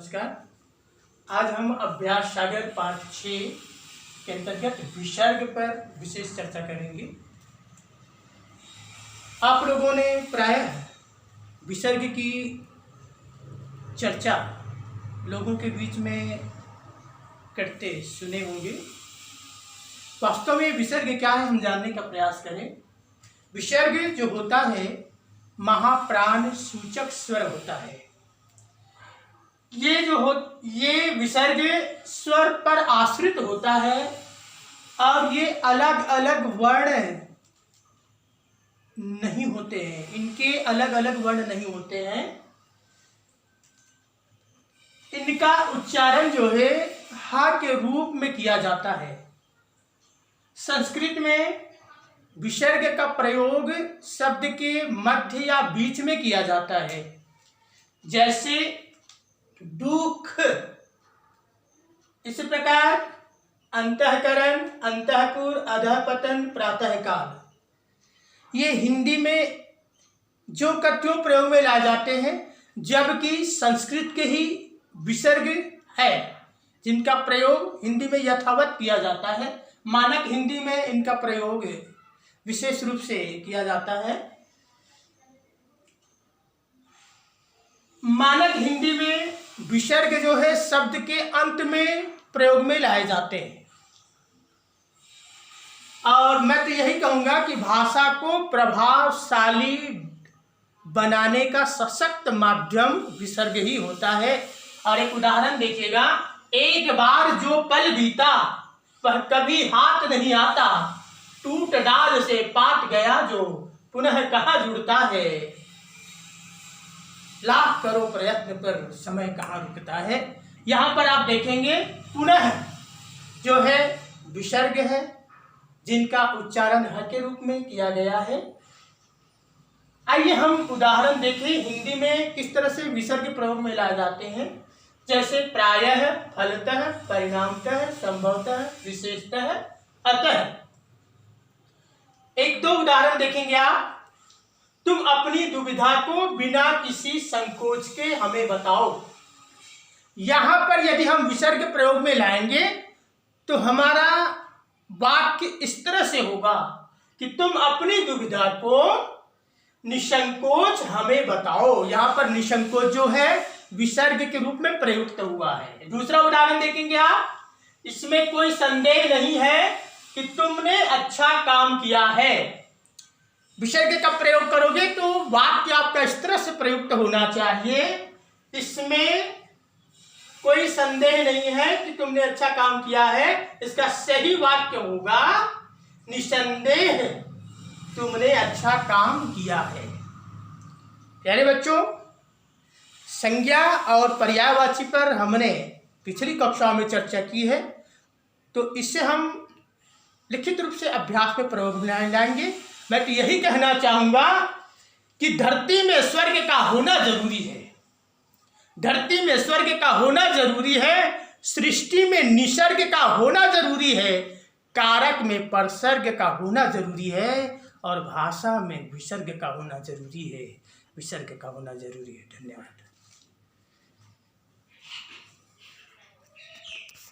नमस्कार। आज हम अभ्यास सागर पाठ 6 के अंतर्गत विसर्ग पर विशेष चर्चा करेंगे। आप लोगों ने प्रायः विसर्ग की चर्चा लोगों के बीच में करते सुने होंगे। वास्तव में विसर्ग क्या है हम जानने का प्रयास करें। विसर्ग जो होता है महाप्राण सूचक स्वर होता है। ये विसर्ग स्वर पर आश्रित होता है और ये अलग अलग वर्ण नहीं होते हैं, इनके अलग अलग वर्ण नहीं होते हैं। इनका उच्चारण जो है हा के रूप में किया जाता है। संस्कृत में विसर्ग का प्रयोग शब्द के मध्य या बीच में किया जाता है, जैसे दुख। इस प्रकार अंतःकरण, अंतःपुर, अधःपतन, प्रातःकाल ये हिंदी में जो का त्यों प्रयोग में लाए जाते हैं, जबकि संस्कृत के ही विसर्ग है जिनका प्रयोग हिंदी में यथावत किया जाता है। मानक हिंदी में इनका प्रयोग विशेष रूप से किया जाता है। मानक हिंदी में विसर्ग जो है शब्द के अंत में प्रयोग में लाए जाते हैं। और मैं तो यही कहूंगा कि भाषा को प्रभावशाली बनाने का सशक्त माध्यम विसर्ग ही होता है। और एक उदाहरण देखिएगा, एक बार जो पल बीता वह कभी हाथ नहीं आता, टूट डाल से पाट गया जो पुनः कहाँ जुड़ता है, लाख करो प्रयत्न पर समय कहाँ रुकता है। यहाँ पर आप देखेंगे पुनः जो है विसर्ग है जिनका उच्चारण ह के रूप में किया गया है। आइए हम उदाहरण देखें हिंदी में किस तरह से विसर्ग प्रयोग में लाए जाते हैं। जैसे प्रायः, फलतः, परिणामतः, संभवतः, विशेषतः, अतः। एक दो उदाहरण देखेंगे आप। तुम अपनी दुविधा को बिना किसी संकोच के हमें बताओ। यहां पर यदि हम विसर्ग प्रयोग में लाएंगे तो हमारा वाक्य इस तरह से होगा कि तुम अपनी दुविधा को निसंकोच हमें बताओ। यहां पर निसंकोच जो है विसर्ग के रूप में प्रयुक्त हुआ है। दूसरा उदाहरण देखेंगे आप। इसमें कोई संदेह नहीं है कि तुमने अच्छा काम किया है। विसर्ग का प्रयोग करोगे तो वाक्य आपका इस तरह से प्रयुक्त होना चाहिए, इसमें कोई संदेह नहीं है कि तुमने अच्छा काम किया है। इसका सही वाक्य होगा निसंदेह तुमने अच्छा काम किया है। प्यारे बच्चों, संज्ञा और पर्यायवाची पर हमने पिछली कक्षाओं में चर्चा की है, तो इससे हम लिखित रूप से अभ्यास में प्रयोग में लाएंगे। मैं तो यही कहना चाहूंगा कि धरती में स्वर्ग का होना जरूरी है। धरती में स्वर्ग का होना जरूरी है, सृष्टि में निसर्ग का होना जरूरी है, कारक में परसर्ग का होना जरूरी है और भाषा में विसर्ग का होना जरूरी है। विसर्ग का होना जरूरी है। धन्यवाद।